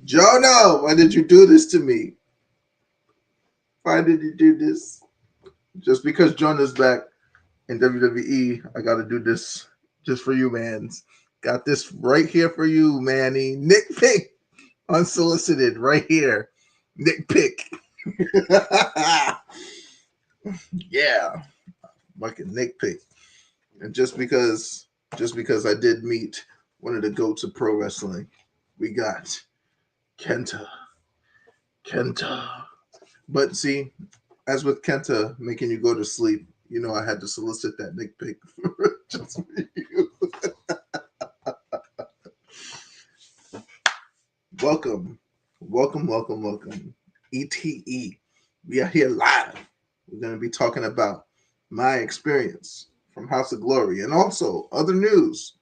Jonah, why did you do this to me? Why did you do this? Just because Jonah's back in WWE, I got to do this just for you, man. Got this right here for you, Manny. Nick Pick, unsolicited, right here. Nick Pick. Yeah, fucking Nick Pick. And just because I did meet one of the goats of pro wrestling, we got Kenta. Kenta. But see, as with Kenta making you go to sleep, I had to solicit that Nick Pick just for you. Welcome, welcome. ETE. We are here live. We're going to be talking about my experience from House of Glory and also other news.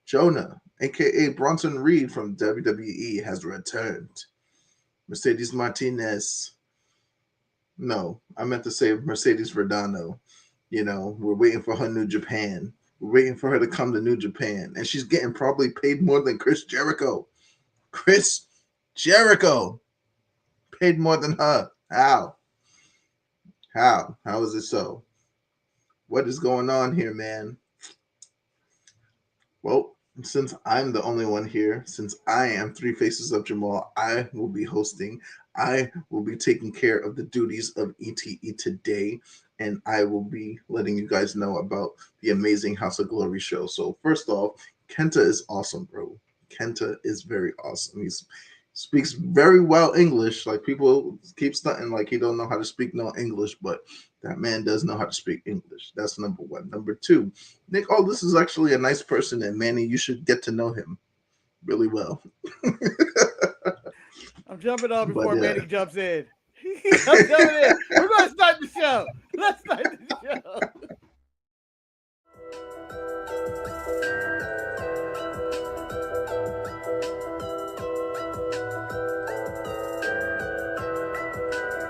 Jonah, aka Bronson Reed from WWE, has returned. Mercedes Martinez. No, I meant to say Mercedes Verdano. We're waiting for her New Japan. We're waiting for her to come to New Japan. And she's getting probably paid more than Chris Jericho. Chris Jericho paid more than her. How? How is it so? What is going on here, man? Well, since I'm the only one here, since I am Three Faces of Jemal, I will be hosting. I will be taking care of the duties of ETE today, and I will be letting you guys know about the amazing House of Glory show. So, first off, Kenta is awesome, bro. Kenta is very awesome. He speaks very well English. Like, people keep stunting like he don't know how to speak no English, but that man does know how to speak English. That's number one. Number two, Nick Aldis is actually a nice person, and Manny, you should get to know him really well. I'm jumping on But before Manny jumps in. I'm jumping in. We're going to start the show. Let's start the show.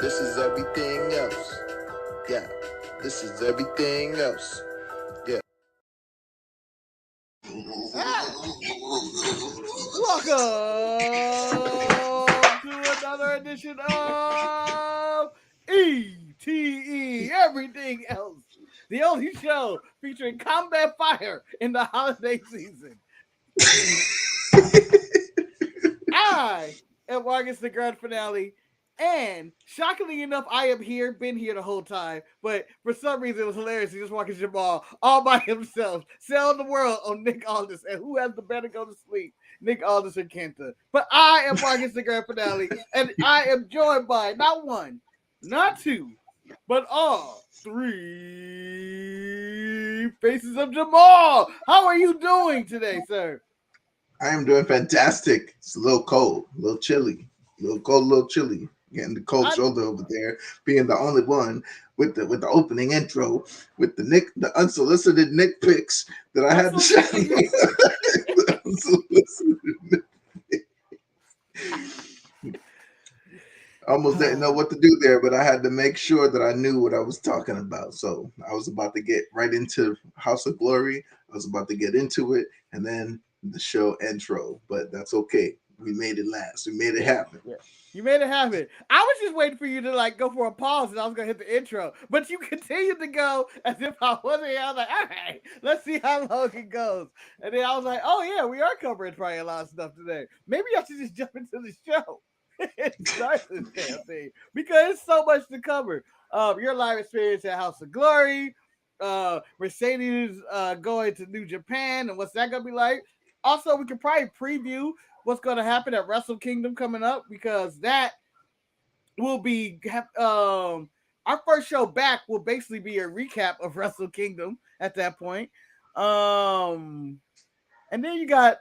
this is everything else. Yeah, this is everything else. Yeah. Welcome to another edition of ETE, Everything Else, the only show featuring combat fire in the holiday season. I am Marcus, the grand finale, and shockingly enough, I am here, been here the whole time, but for some reason it was hilarious to just watching Jamal all by himself, selling the world on Nick Aldis, and who has the better go to sleep, Nick Aldis and Kenta. But I am Marcus, the grand finale, and I am joined by not one, not two, but all three faces of Jamal. How are you doing today, sir? I am doing fantastic. It's a little cold, a little chilly, a little cold, a little chilly. Getting the cold I shoulder over there, being the only one with the opening intro, with the unsolicited Nick picks that I had to shout. The unsolicited I almost didn't know what to do there, but I had to make sure that I knew what I was talking about. So I was about to get right into House of Glory. I was about to get into it, and then the show intro. But that's okay. We made it last. We made it happen. Yeah. You made it happen. I was just waiting for you to go for a pause and I was gonna hit the intro. But you continued to go as if I wasn't here. I was like, all right, let's see how long it goes. And then I was like, oh yeah, we are covering probably a lot of stuff today. Maybe I should just jump into the show and start this damn thing. Because it's so much to cover. Your live experience at House of Glory, Mercedes going to New Japan, and what's that gonna be like? Also, we could probably preview what's going to happen at Wrestle Kingdom coming up because that will be our first show back will basically be a recap of Wrestle Kingdom at that point. And then you got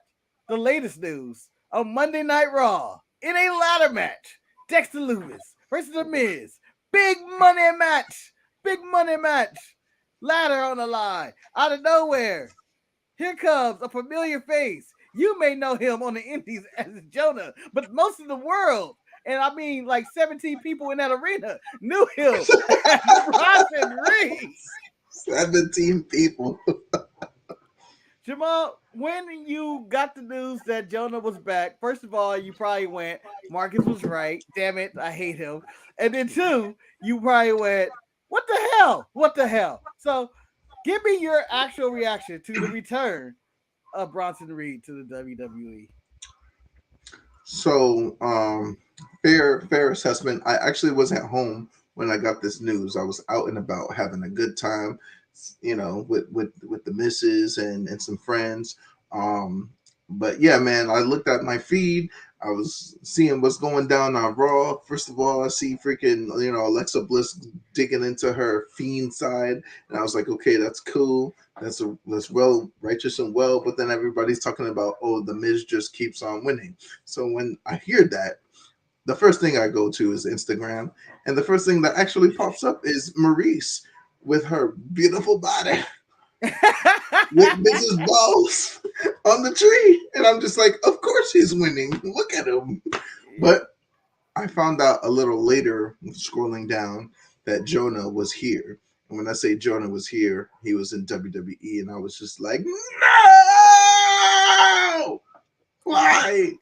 the latest news on Monday Night Raw in a ladder match. Dexter Lewis versus The Miz. Big money match. Ladder on the line. Out of nowhere. Here comes a familiar face. You may know him on the indies as Jonah, but most of the world, and I mean like 17 people in that arena, knew him as Bronson Reed. 17 people. Jemal, when you got the news that Jonah was back, first of all, you probably went, Marcus was right. Damn it, I hate him. And then two, you probably went, what the hell? What the hell? So give me your actual reaction to the return of Bronson Reed to the WWE. So, fair assessment. I actually was at home when I got this news. I was out and about having a good time, with the missus and some friends. Um, but yeah, man, I looked at my feed. I was seeing what's going down on Raw. First of all, I see freaking Alexa Bliss digging into her fiend side, and I was like, okay, that's cool. That's well righteous and well. But then everybody's talking about, oh, the Miz just keeps on winning. So when I hear that, the first thing I go to is Instagram, and the first thing that actually pops up is Maurice with her beautiful body with Mrs. Balls on the tree, and I'm just like, of course he's winning. Look at him. But I found out a little later, scrolling down, that Jonah was here. And when I say Jonah was here, he was in WWE, and I was just like, no! Why?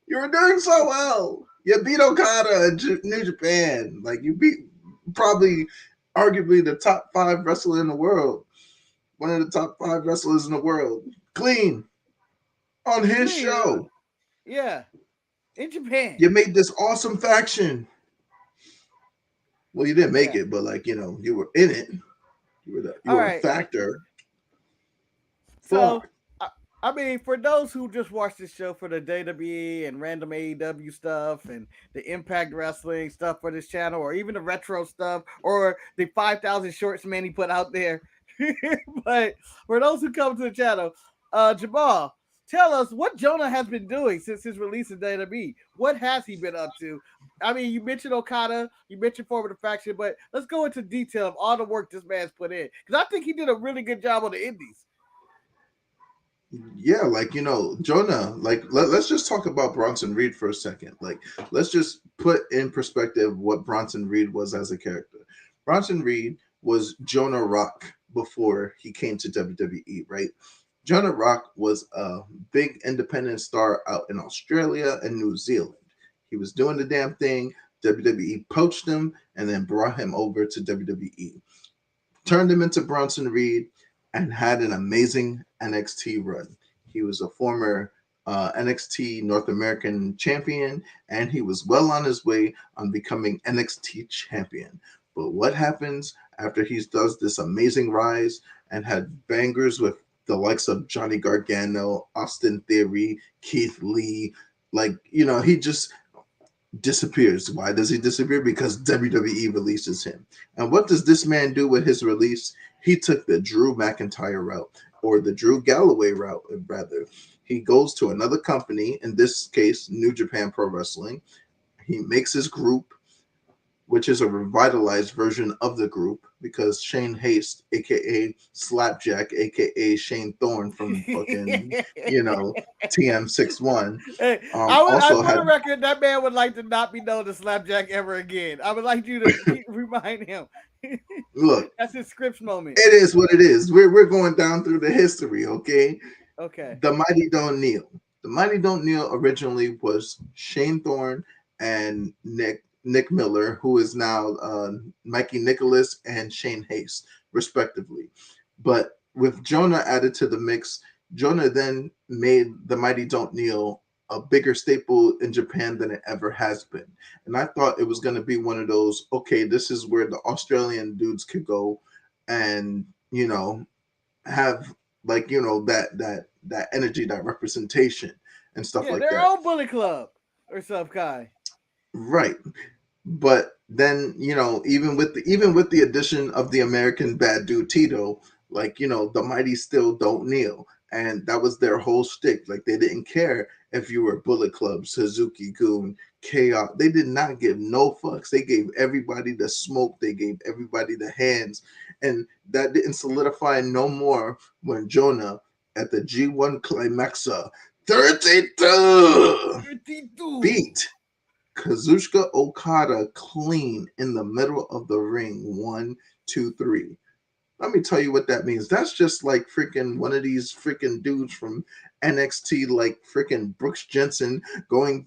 You were doing so well. You beat Okada in New Japan. Like, you beat probably, arguably, the top 5 wrestler in the world. One of the top 5 wrestlers in the world. Clean. On his show. Yeah. In Japan. You made this awesome faction. Well, you didn't make it, but you were in it. You were a factor. So, I mean, for those who just watch this show for the WWE and random AEW stuff and the Impact Wrestling stuff for this channel, or even the retro stuff, or the 5,000 shorts Manny put out there. But for those who come to the channel, Jemal, tell us what Jonah has been doing since his release in WWE. What has he been up to? I mean, you mentioned Okada, you mentioned Forward the Faction, but let's go into detail of all the work this man's put in, because I think he did a really good job on the Indies. Yeah, Jonah, let's just talk about Bronson Reed for a second. Let's just put in perspective what Bronson Reed was as a character. Bronson Reed was Jonah Rock before he came to WWE, right? Jonah Rock was a big independent star out in Australia and New Zealand. He was doing the damn thing. WWE poached him and then brought him over to WWE. Turned him into Bronson Reed and had an amazing NXT run. He was a former NXT North American champion, and he was well on his way on becoming NXT champion. But what happens after he does this amazing rise and had bangers with the likes of Johnny Gargano, Austin Theory, Keith Lee? He just disappears. Why does he disappear? Because WWE releases him. And what does this man do with his release? He took the Drew McIntyre route, or the Drew Galloway route, rather. He goes to another company, in this case, New Japan Pro Wrestling. He makes his group, which is a revitalized version of the group, because Shane Haste, aka Slapjack, aka Shane Thorne from fucking TM61. Hey, I for the record, that man would like to not be known as Slapjack ever again. I would like you to remind him. Look, that's his scripts moment. It is what it is. We're going down through the history, okay? Okay. The Mighty Don't Kneel. The Mighty Don't Kneel originally was Shane Thorne and Nick Miller, who is now Mikey Nicholas and Shane Haste, respectively. But with Jonah added to the mix, Jonah then made the Mighty Don't Kneel a bigger staple in Japan than it ever has been. And I thought it was going to be one of those, okay, this is where the Australian dudes could go and, have that energy, that representation and stuff like that. Their own Bullet Club or some kind. Right. But then, even with the addition of the American bad dude Tito, the Mighty still don't kneel. And that was their whole shtick. They didn't care if you were Bullet Club, Suzuki Goon, Chaos. They did not give no fucks. They gave everybody the smoke. They gave everybody the hands. And that didn't solidify no more when Jonah, at the G1 Climaxa 32. beat Kazuchika Okada clean in the middle of the ring. 1, 2, 3. Let me tell you what that means. That's just like freaking one of these freaking dudes from NXT, like freaking Brooks Jensen going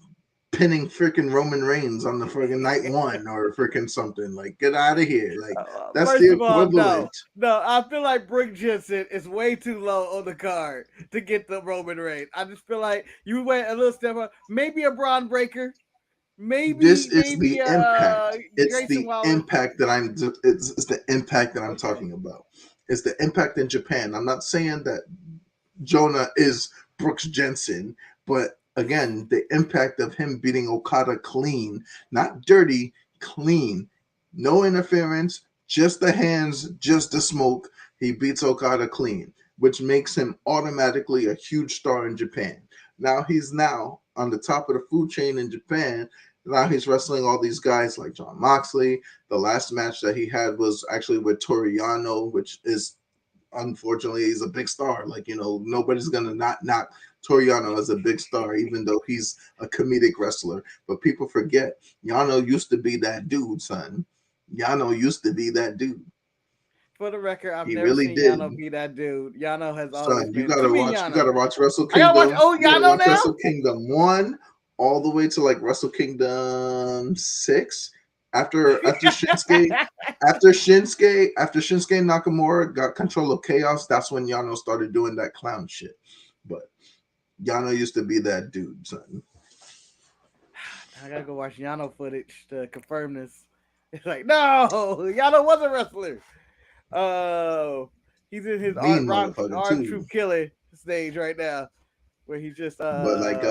pinning freaking Roman Reigns on the freaking night one or freaking something. Like, get out of here. Like, that's First the of all, equivalent. no. I feel like Brooks Jensen is way too low on the card to get the Roman Reigns. I just feel like you went a little step up. Maybe a Braun Breaker. This Maybe is the impact. It's Grayson the Waller. impact that it's the impact that I'm talking about. It's the impact in Japan. I'm not saying that Jonah is Brooks Jensen, but again, the impact of him beating Okada clean, not dirty, clean, no interference, just the hands, just the smoke. He beats Okada clean, which makes him automatically a huge star in Japan. Now he's now on the top of the food chain in Japan. Now he's wrestling all these guys like John Moxley. The last match that he had was actually with Toriano, which is unfortunately he's a big star. Like, nobody's gonna not knock Toriano as a big star, even though he's a comedic wrestler. But people forget Yano used to be that dude, son. Yano used to be that dude. For the record, I've He never really seen did. Yano be that dude. Yano has always Son, been to me Yano. You gotta watch Wrestle I gotta watch Kingdom. old You gotta Yano watch now. Wrestle Kingdom 1 all the way to like Wrestle Kingdom 6. After Shinsuke Nakamura got control of chaos, that's when Yano started doing that clown shit. But Yano used to be that dude, son. I gotta go watch Yano footage to confirm this. It's like, no, Yano was a wrestler. Oh, he's in his Mean armed motherfucker too. troop killer stage right now, where he's just But like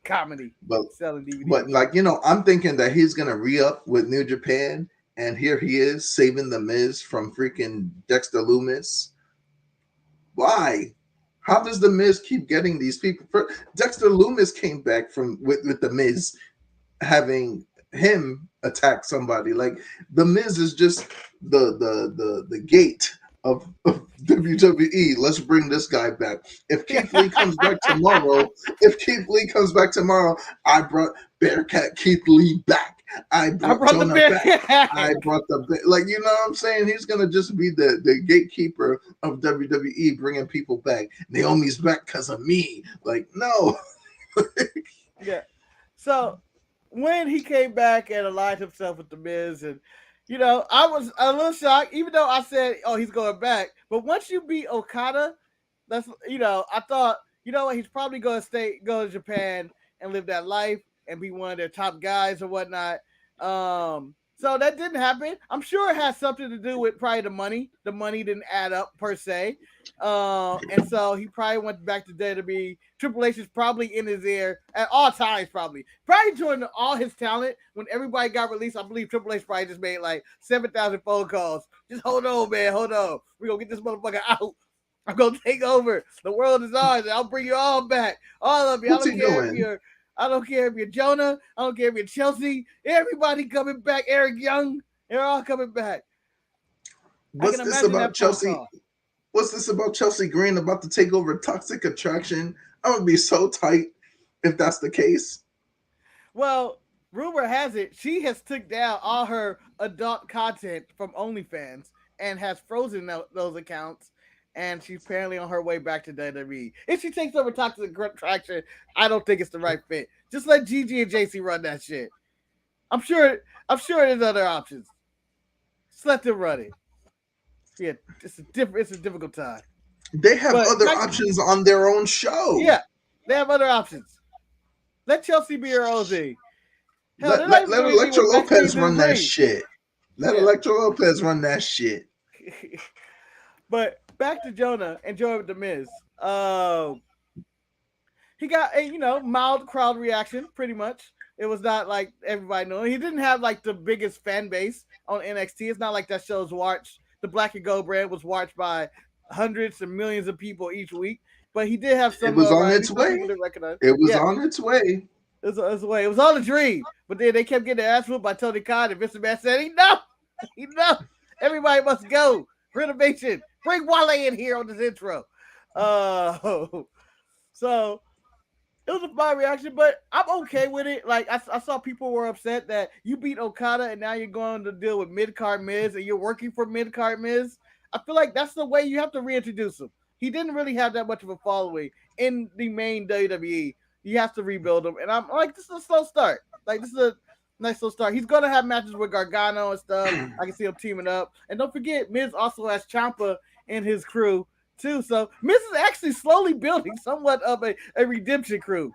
comedy, but selling DVDs. but like, I'm thinking that he's gonna re-up with New Japan, and here he is saving the Miz from freaking Dexter Lumis. Why? How does the Miz keep getting these people? Dexter Lumis came back with the Miz having him attack somebody. Like, the Miz is just the gate of WWE. Let's bring this guy back. If Keith Lee comes back tomorrow, I brought Bearcat Keith Lee back. I brought Jonah back. I brought like, you know what I'm saying? He's gonna just be the gatekeeper of WWE, bringing people back. Naomi's back because of me. Like, no. Yeah. So when he came back and aligned himself with the Miz, and I was a little shocked, even though I said, "Oh, he's going back." But once you beat Okada, that's I thought, what, he's probably going to go to Japan and live that life and be one of their top guys or whatnot. So that didn't happen. I'm sure it has something to do with probably the money. The money didn't add up per se. And so he probably went back to WWE. Triple H is probably in his ear at all times, probably joining all his talent. When everybody got released, I believe Triple H probably just made like 7,000 phone calls. Just hold on, man, hold on. We're going to get this motherfucker out. I'm going to take over. The world is ours. I'll bring you all back. All of you. What's he doing? I don't care if you're Jonah. I don't care if you're Chelsea. Everybody coming back. Eric Young. They're all coming back. What's this about Chelsea? What's this about Chelsea Green about to take over Toxic Attraction? I'm going to be so tight if that's the case. Well, rumor has it she has took down all her adult content from OnlyFans and has frozen those accounts. And she's apparently on her way back to WWE. If she takes over Toxic Attraction, I don't think it's the right fit. Just let Gigi and JC run that shit. I'm sure there's other options. Just let them run it. Yeah, it's a difficult time. They have other options on their own show. Yeah, they have other options. Let Chelsea be her own thing. Let Electra Lopez run that shit. Let Electra Lopez run that shit. But back to Jonah and Jonah the Miz. He got a mild crowd reaction, pretty much. It was not like everybody knew. He didn't have like the biggest fan base on NXT. It's not like that show's watched. The Black and Gold brand was watched by hundreds and millions of people each week. But he did have some. It was on its way. It was on its way. It was all a dream. But then they kept getting their ass whooped by Tony Khan, and Vince McMahon said, enough. Everybody must go. Renovation. Bring Wale in here on this intro. So it was a fine reaction, but I'm okay with it. Like, I saw people were upset that you beat Okada and now you're going to deal with mid-card Miz and you're working for mid-card Miz. I feel like that's the way you have to reintroduce him. He didn't really have that much of a following in the main WWE. You have to rebuild him, and I'm like, this is a slow start. Like this is a nice little start. He's gonna have matches with Gargano and stuff. I can see him teaming up, and don't forget, Miz also has Ciampa in his crew too. So Miz is actually slowly building somewhat of a redemption crew.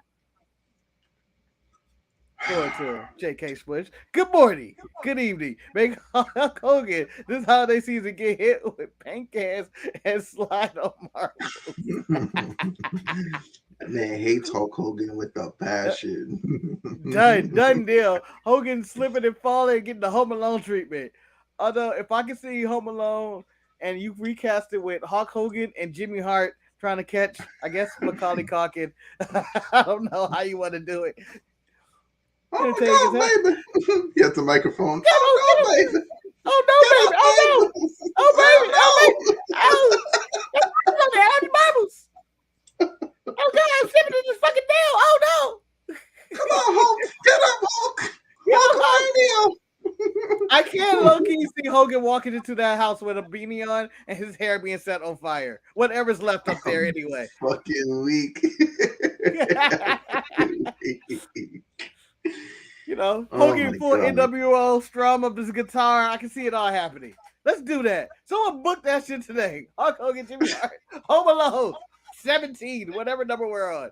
Going to JK Swish. Good morning. Good evening. Make Hulk Hogan this holiday season get hit with paint cans and slide on marbles. Man hates Hulk Hogan with the passion. Done deal. Hogan slipping and falling and getting the Home Alone treatment. Although, if I can see Home Alone and you recast it with Hulk Hogan and Jimmy Hart trying to catch, I guess, Macaulay Culkin, I don't know how you want to do it. Oh, go, baby. Get the microphone. Oh, go, baby. Oh, no, baby. Oh, no. Oh, baby. Oh, baby. Oh, the marbles. Oh, God, I'm slipping in this fucking nail. Oh, no. Come on, Hulk. Get up, Hulk. Hulk, I can't low-key see Hogan walking into that house with a beanie on and his hair being set on fire. Whatever's left up there anyway. Fucking weak. You know, Hogan full NWO strum of his guitar. I can see it all happening. Let's do that. Someone book that shit today. Hulk Hogan, Jimmy Hart, Home Alone, 17, whatever number we're on.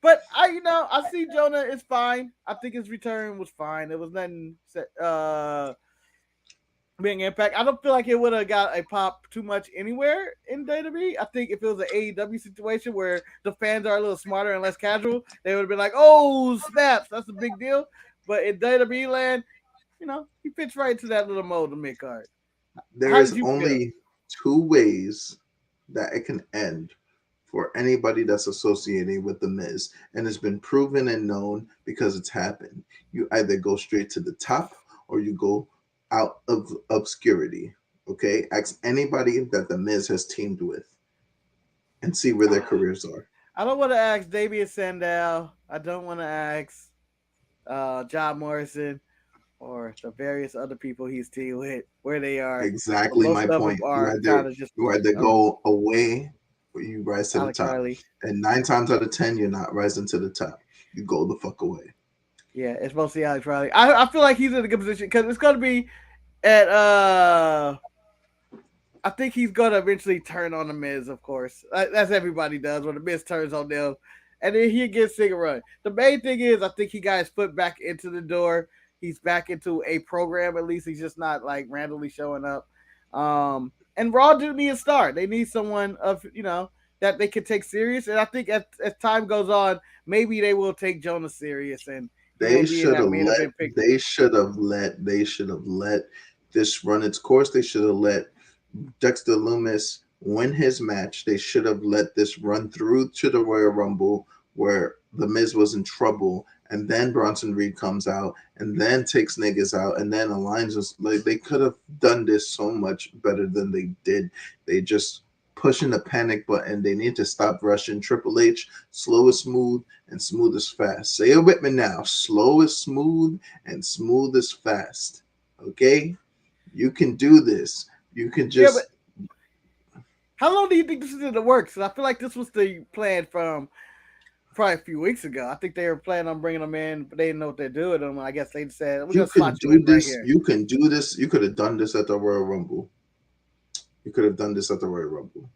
But I see Jonah is fine. I think his return was fine. It was nothing being Impact. I don't feel like it would have got a pop too much anywhere in WWE. I think if it was an AEW situation where the fans are a little smarter and less casual, they would have been like, "Oh, snaps, that's a big deal." But in WWE land, he fits right into that little mold of mid-card. There is only two ways that it can end for anybody that's associated with the Miz, and it's been proven and known because it's happened. You either go straight to the top or you go out of obscurity. Okay, ask anybody that the Miz has teamed with and see where their careers are. I don't want to ask Damian Sandow. I don't want to ask John Morrison or the various other people he's teamed with where they are. Exactly my point. You either go away or you rise to the top. Riley. And 9 times out of 10, you're not rising to the top. You go the fuck away. Yeah, it's mostly Alex Riley. I feel like he's in a good position because it's going to be at I think he's going to eventually turn on the Miz, of course. That's everybody does when the Miz turns on them. And then he gets Singer Run. The main thing is I think he got his foot back into the door. He's back into a program at least. He's just not like randomly showing up. And Raw do need a star. They need someone of, that they can take serious. And I think as time goes on, maybe they will take Jonah serious and They should have let this run its course. They should have let Dexter Lumis win his match. They should have let this run through to the Royal Rumble where the Miz was in trouble, and then Bronson Reed comes out and then takes niggas out and then aligns us. Like, they could have done this so much better than they did. They just pushing the panic button. They need to stop rushing. Triple H, slow is smooth and smooth is fast. Say it with me now. Slow is smooth and smooth is fast. Okay? You can do this. You can just... Yeah, but how long do you think this is in the works? Because I feel like this was the plan from probably a few weeks ago. I think they were planning on bringing them in, but they didn't know what they're doing. And I guess they said, you can do this. Right, you can do this. You could have done this at the Royal Rumble. You could have done this at the Royal Rumble.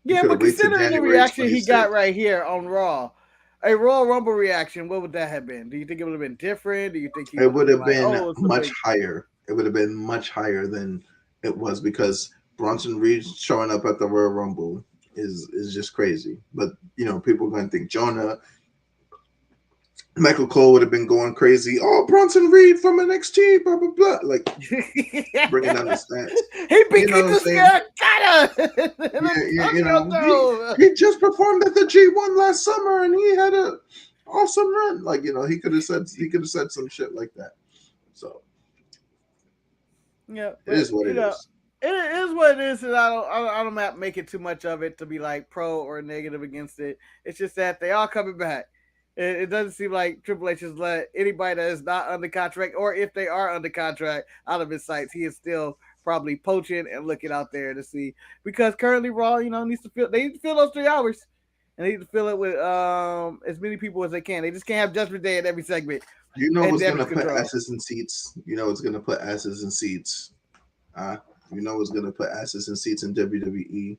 Yeah, but considering the reaction he got right here on Raw, a Royal Rumble reaction, what would that have been? Do you think it would have been different? Do you think it would have been much higher? It would have been much higher than it was because Bronson Reed showing up at the Royal Rumble is just crazy. But people are going to think Jonah. Michael Cole would have been going crazy. Oh, Bronson Reed from NXT, blah, blah, blah. Like, bringing down the stats. He beat this guy. He just performed at the G1 last summer, and he had a awesome run. Like, he could have said some shit like that. So, yeah, it is what it is. It is what it is, and I don't make it too much of it to be like pro or negative against it. It's just that they are coming back. It doesn't seem like Triple H has let anybody that is not under contract, or if they are under contract, out of his sights. He is still probably poaching and looking out there to see, because currently Raw, needs to fill. They need to fill those 3 hours, and they need to fill it with as many people as they can. They just can't have Judgment Day at every segment. You know And what's gonna Damage put Control. asses in seats? You know what's gonna put asses in seats? You know what's gonna put asses in seats in WWE?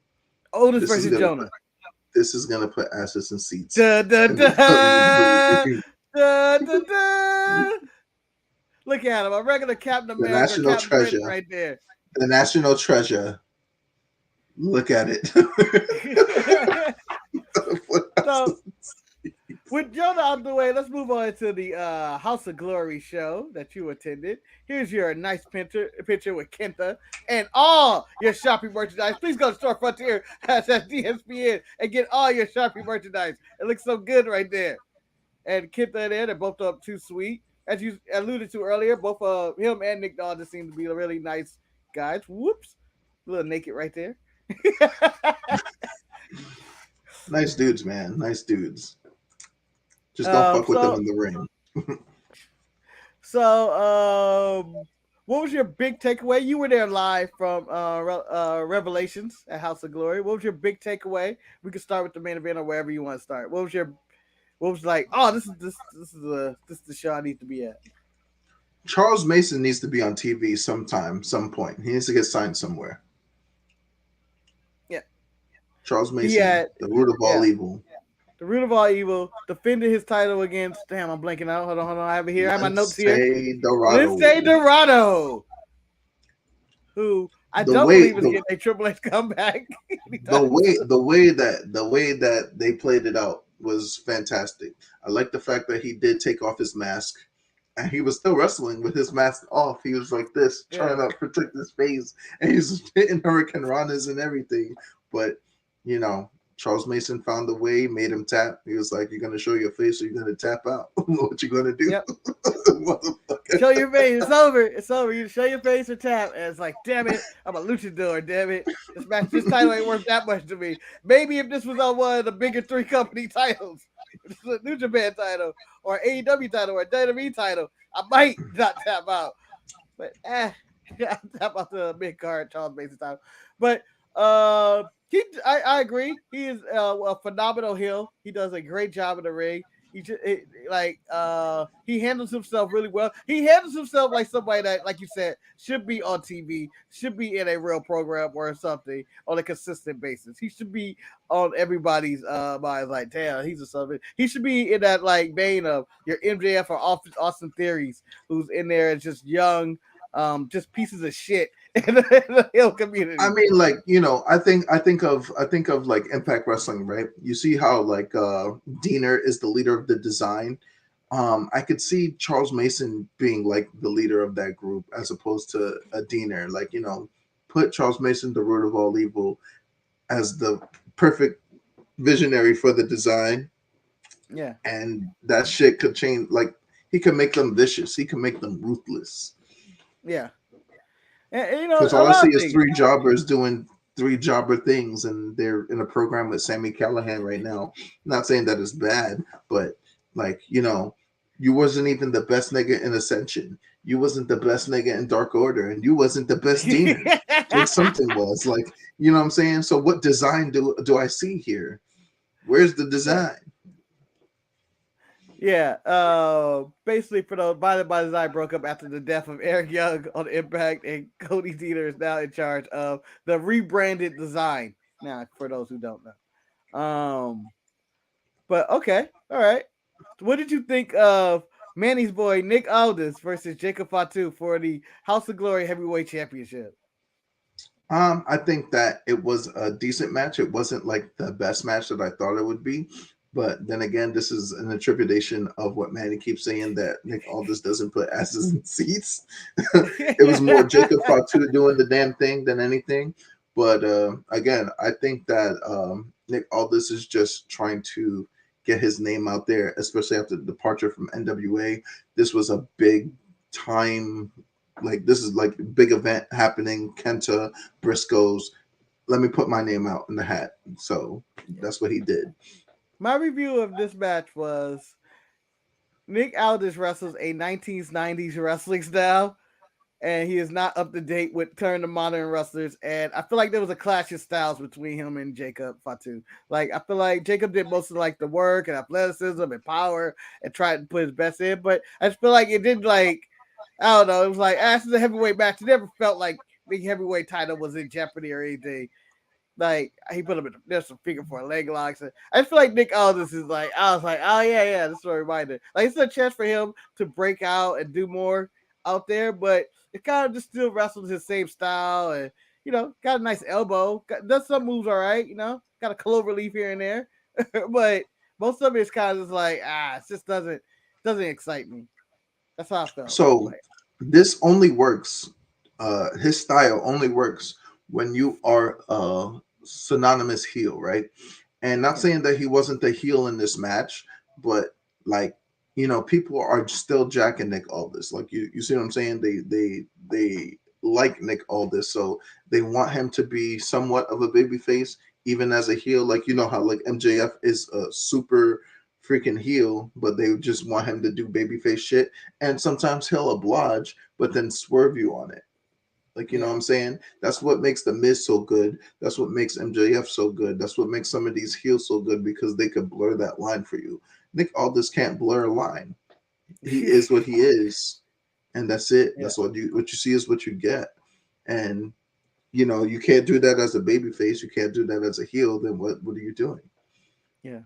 Otis versus Jonah. This is gonna put asses in seats. Da, da, da, da, da, da. Look at him, a regular Captain America, national Captain treasure. Britain right there. The national treasure. Look at it. So, with Jonah out the way, let's move on to the House of Glory show that you attended. Here's your nice picture with Kenta and all your shopping merchandise. Please go to Store Frontier at DSPN and get all your shopping merchandise. It looks so good right there. And Kenta there, they're both up too sweet. As you alluded to earlier, both him and Nick Aldis seem to be really nice guys. Whoops. A little naked right there. Nice dudes, man. Nice dudes. Just don't fuck with them in the ring. So, what was your big takeaway? You were there live from Revelations at House of Glory. What was your big takeaway? We can start with the main event or wherever you want to start. What was like? Oh, this is the show I need to be at. Charles Mason needs to be on TV sometime, some point. He needs to get signed somewhere. Yeah. Charles Mason, the root of all evil. The root of all evil, defended his title against. Damn, I'm blanking out. Hold on. I have it here. I have my notes here. Lindsay Dorado, who I don't believe is getting a Triple H comeback. the way that they played it out was fantastic. I like the fact that he did take off his mask, and he was still wrestling with his mask off. He was like this, trying to protect his face, and he's hitting Hurricane Ranas and everything. But Charles Mason found a way, made him tap. He was like, "You're gonna show your face, or you're gonna tap out. What you gonna do?" Yep. Show your face. It's over. It's over. You show your face or tap. And it's like, damn it, I'm a luchador. Damn it, this title ain't worth that much to me. Maybe if this was on one of the bigger 3 company titles, a New Japan title or AEW title or WWE title, I might not tap out. But I tap out the mid card Charles Mason title. But I agree. He is a phenomenal heel. He does a great job in the ring. He handles himself really well. He handles himself like somebody that, like you said, should be on TV, should be in a real program or something on a consistent basis. He should be on everybody's minds. Like, damn, he's a something. He should be in that like vein of your MJF or Austin Theories, who's in there as just young, just pieces of shit in the heel community. I mean, like, I think of like Impact Wrestling, right? You see how like Diener is the leader of the design. I could see Charles Mason being like the leader of that group as opposed to a Diener. Like, put Charles Mason, the root of all evil, as the perfect visionary for the design. Yeah. And that shit could change. Like, he could make them vicious. He could make them ruthless. Yeah. Because all I see is 3 jobbers doing 3 jobber things, and they're in a program with Sami Callihan right now. I'm not saying that it's bad, but like, you wasn't even the best nigga in Ascension. You wasn't the best nigga in Dark Order, and you wasn't the best Diener. Like, something was like, you know what I'm saying? So what design do I see here? Where's the design? Yeah, basically for those by Design broke up after the death of Eric Young on Impact, and Cody Diener is now in charge of the rebranded design. Now, for those who don't know, but okay, all right. What did you think of Manny's boy Nick Aldis versus Jacob Fatu for the House of Glory Heavyweight Championship? I think that it was a decent match. It wasn't like the best match that I thought it would be. But then again, this is an attribution of what Manny keeps saying, that Nick Aldis doesn't put asses in seats. It was more Jacob Fatu doing the damn thing than anything. But again, I think that Nick Aldis is just trying to get his name out there, especially after the departure from NWA. This was a big time, like this is like a big event happening. Kenta, Briscoes. Let me put my name out in the hat. So that's what he did. My review of this match was Nick Aldis wrestles a 1990s wrestling style, and he is not up to date with current modern wrestlers. And I feel like there was a clash of styles between him and Jacob Fatu. Like I feel like Jacob did most of like the work and athleticism and power and tried to put his best in, but I just feel like it did like I don't know. It was like after the heavyweight match, it never felt like the heavyweight title was in jeopardy or anything. Like he put him in there's some figure for a leg locks. I just feel like Nick Aldis is like I was like, oh yeah, this is a reminder. Like it's a chance for him to break out and do more out there, but it kind of just still wrestles his same style and got a nice elbow, does some moves all right, got a clover leaf here and there, but most of it's kind of just like it just doesn't excite me. That's how I felt. So Like, this only works. His style only works when you are a synonymous heel, right? And not yeah, saying that he wasn't the heel in this match, but like people are still jacking Nick Aldis. Like you see what I'm saying? They like Nick Aldis, so they want him to be somewhat of a baby face, even as a heel. Like how like MJF is a super freaking heel, but they just want him to do babyface shit. And sometimes he'll oblige, but then swerve you on it. Like, you know what yeah, I'm saying? That's what makes The Miz so good. That's what makes MJF so good. That's what makes some of these heels so good because they could blur that line for you. Nick Aldis can't blur a line. He is what he is, and that's it. yeah, That's what you see is what you get. And you can't do that as a baby face. You can't do that as a heel. Then what are you doing? yeah.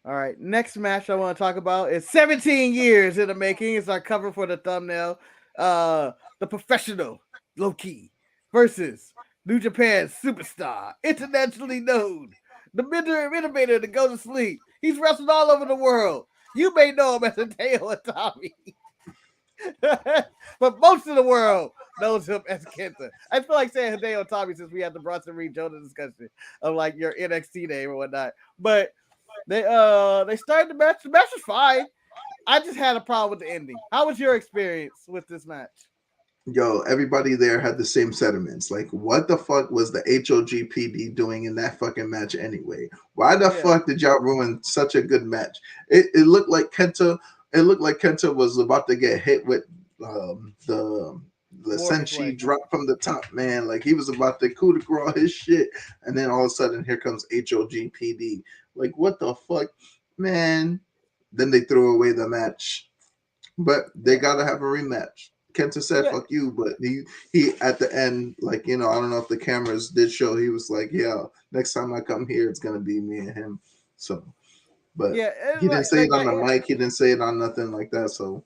All right. Next match I want to talk about is 17 years in the making. It's our cover for the thumbnail. The professional Loki versus New Japan superstar, internationally known, the mentor innovator to go to sleep. He's wrestled all over the world. You may know him as Hideo Itami. But most of the world knows him as Kenta. I feel like saying Hideo Itami since we had the Bronson Reed Jonah discussion of like your NXT name or whatnot. But they started the match. The match was fine. I just had a problem with the ending. How was your experience with this match? Yo, everybody there had the same sentiments. Like, what the fuck was the HOGPD doing in that fucking match anyway? Why the Yeah, fuck did y'all ruin such a good match? It looked like Kenta. It looked like Kenta was about to get hit with the Morpheus senshi way. drop from the top, man. Like he was about to coup de grace his shit, and then all of a sudden here comes HOGPD. Like, what the fuck, man? Then they threw away the match, but they Yeah, gotta have a rematch. Kenta said yeah, "fuck you," but he at the end, like I don't know if the cameras did show. He was like, "Yeah, next time I come here, it's gonna be me and him." So, but yeah. It's he didn't like say it like on that. the mic. He didn't say it on nothing like that. So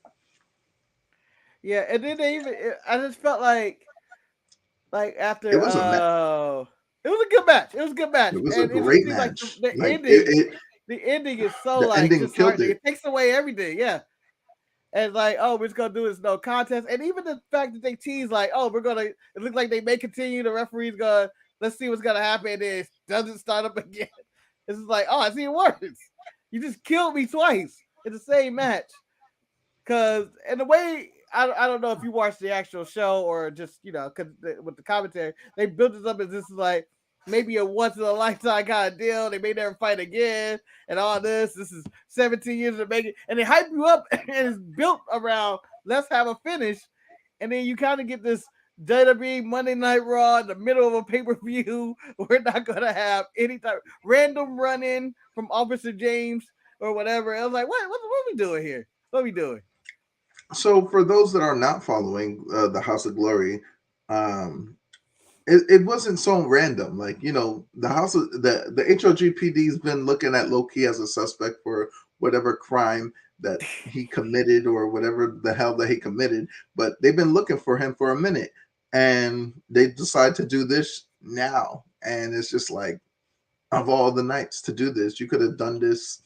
Yeah, and then they even. I just felt like it after was a match. it was a good match. It was a good match, It was a and it just great seems like match. the Like ending. The ending is so the like ending just killed heartening. it. It takes away everything. Yeah. And like, oh, we're just gonna do this no contest. And even the fact that they tease like, oh, we're gonna it looks like they may continue. The referee's gonna let's see what's gonna happen. And it doesn't start up again. It's just like, oh, I see it works. You just killed me twice in the same match. Cause and the way I don't know if you watched the actual show or just cause with the commentary, they built this up as this is like maybe a once in a lifetime kind of deal. They may never fight again and all this. This is 17 years to make it, and they hype you up and it's built around let's have a finish, and then you kind of get this WWE Monday Night Raw in the middle of a pay-per-view. We're not gonna have any type of random run-in from Officer James or whatever. I was like, what are we doing here? What are we doing? So for those that are not following the House of Glory, um, it wasn't so random. Like the House of the HOGPD has been looking at Loki as a suspect for whatever crime that he committed or whatever the hell that he committed, but they've been looking for him for a minute, and they decide to do this now, and it's just like of all the nights to do this, you could have done this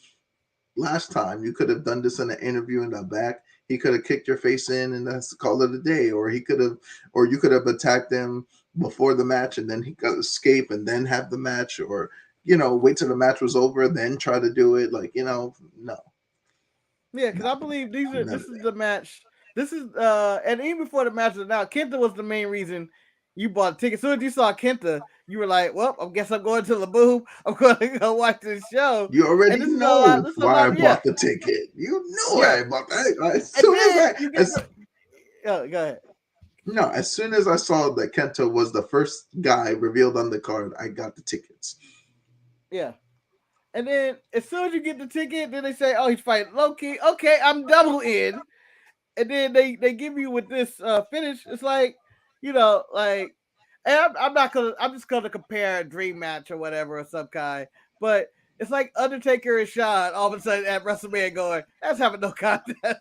last time. You could have done this in an interview in the back. He could have kicked your face in and that's call it a day. Or he could have, or you could have attacked him before the match and then he could escape and then have the match, or wait till the match was over, then try to do it. Like, no, Yeah, because no, I believe none this of is that. the match. This is and even before the match was now, Kenta was the main reason you bought a ticket. As soon as you saw Kenta, you were like, well, I guess I'm going to the boom. I'm going to go watch this show. You And already this is a lot. know This is a why I lot. Yeah, bought the ticket. You knew yeah. I bought that. As And soon as then I, you get as the. Oh, go ahead. No, as soon as I saw that Kenta was the first guy revealed on the card, I got the tickets. Yeah. And then as soon as you get the ticket, then they say, "Oh, he's fighting Loki." Okay, I'm double in. And then they give you with this finish. It's like, like, and I'm just gonna compare a dream match or whatever or some kind. But it's like Undertaker and Shawn all of a sudden at WrestleMania going, "That's having no contest,"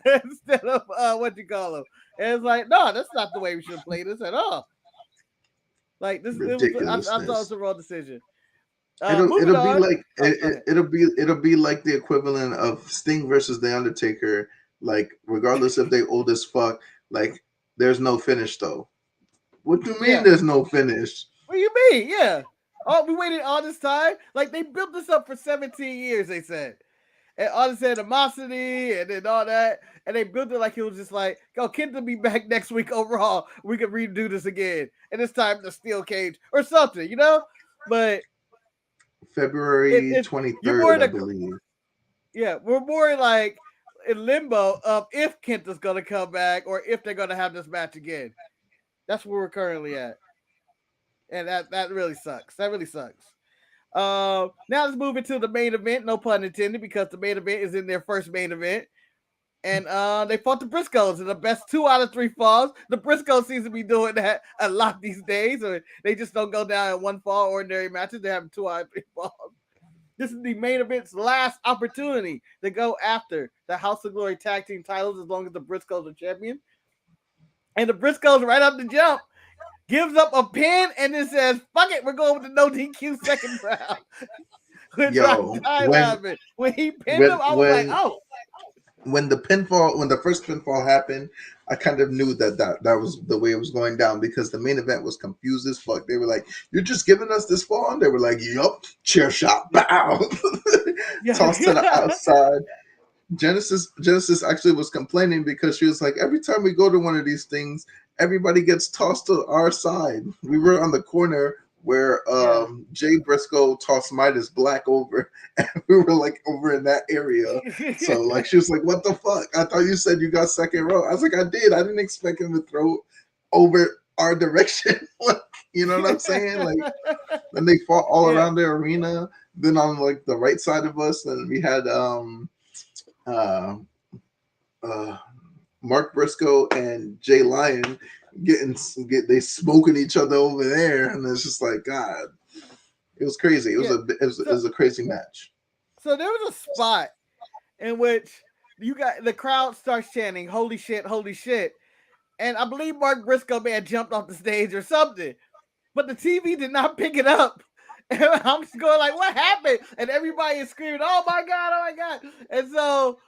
instead of what you call them. And it's like, no, that's not the way we should play this at all. Like this, I thought it was Ridiculousness. the wrong decision. Moving It'll be on. like Oh, go ahead. it'll be like the equivalent of Sting versus the Undertaker. Like regardless if they old as fuck, like there's no finish though. What do you mean Yeah. there's no finish? What do you mean? Yeah. Oh, we waited all this time. Like they built this up for 17 years. They said, and all this animosity and then all that, and they built it like it was just like, "Yo, Kenta be back next week overall. We can redo this again, and this time the steel cage or something, But February it you're more 23rd, in I a believe. yeah, we're more like in limbo of if Kenta's gonna come back or if they're gonna have this match again. That's where we're currently at, and that really sucks. That really sucks. Now let's move into the main event. No pun intended, because the main event is in their first main event, and they fought the Briscoes in the best 2 out of 3 falls. The Briscoes seems to be doing that a lot these days, or they just don't go down in one fall. Ordinary matches, they have 2 out of 3 falls. This is the main event's last opportunity to go after the House of Glory tag team titles as long as the Briscoes are champion. And the Briscoes, right up the jump, gives up a pin and then says, "Fuck it, we're going with the no DQ second round." Which I Yo, died laughing. When he pinned him, when I was like, when "Oh, when the first pinfall happened, I kind of knew that was the way it was going down because the main event was confused as fuck. They were like, "You're just giving us this fall," and they were like, "Yup, chair shot, bow, tossed to the yeah." outside." Genesis actually was complaining because she was like, every time we go to one of these things, everybody gets tossed to our side. We were on the corner where Yeah. Jay Briscoe tossed Midas Black over, and we were like over in that area. So like she was like, "What the fuck? I thought you said you got second row." I was like, "I did. I didn't expect him to throw over our direction." You know what I'm saying? Like, then they fought all yeah. around the arena. Then on like the right side of us, then we had uh, uh, Mark Briscoe and Jay Lyon they smoking each other over there, and it's just like God, it was crazy. Yeah. It So was a crazy match. so there was a spot in which you got the crowd starts chanting, "Holy shit, holy shit." And I believe Mark Briscoe may have jumped off the stage or something. But the TV did not pick it up. And I'm just going like, "What happened?" And everybody is screaming, "Oh my god, oh my god!" And so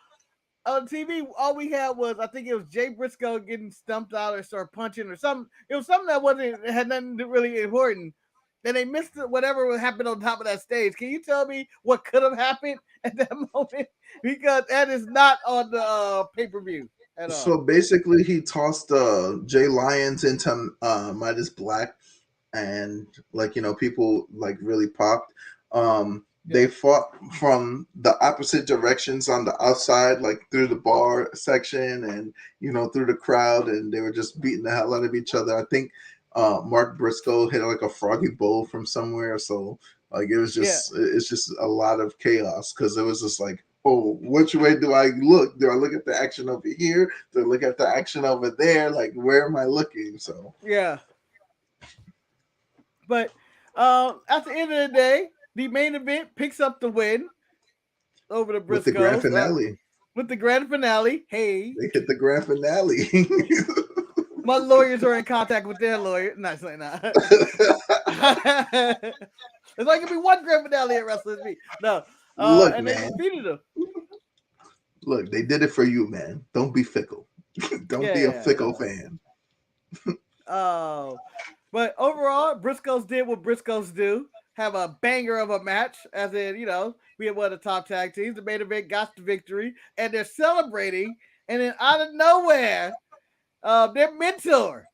on TV, all we had was, I think it was Jay Briscoe getting stumped out or start punching or something. It was something that wasn't had nothing really important. And they missed it, whatever happened on top of that stage. Can you tell me what could have happened at that moment? Because that is not on the pay per view at all. So basically, he tossed Jay Lyons into Midas Black, and like people like really popped. They Yeah, fought from the opposite directions on the outside, like through the bar section and through the crowd, and they were just beating the hell out of each other. I think Mark Briscoe hit like a froggy bowl from somewhere, so like yeah, it's just a lot of chaos because it was just like, oh, which way do I look? Do I look at the action over here? Do I look at the action over there? Like, where am I looking? So yeah. But at the end of the day, the main event picks up the win over the with the grand Briscoes finale, with the grand finale. Hey, they hit the grand finale. my lawyers are in contact with their lawyer. No, it's like not. It's like it be one grand finale at Wrestlers Meet. No, Look, and they man. defeated them. Look, they did it for you, man. Don't be fickle. Don't be a Yeah, fickle no. fan. But overall, Briscoes did what Briscoes do. Have a banger of a match, as in, we had one of the top tag teams. The main event got the victory, and they're celebrating. And then out of nowhere, their mentor,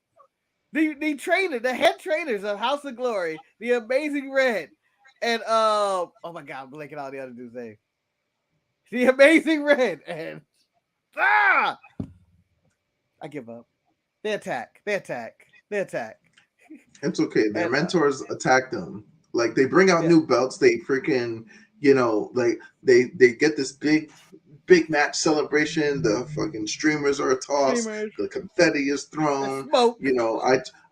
the trainer, the head trainers of House of Glory, the Amazing Red, and oh my god, I'm blanking out the other dude's name. The Amazing Red, and I give up. They attack. They attack. They attack. It's okay. Their And mentors attack them. Like they bring out yeah, new belts. They freaking, like they get this big match celebration. The fucking streamers are tossed. streamers, The confetti is the thrown. smoke.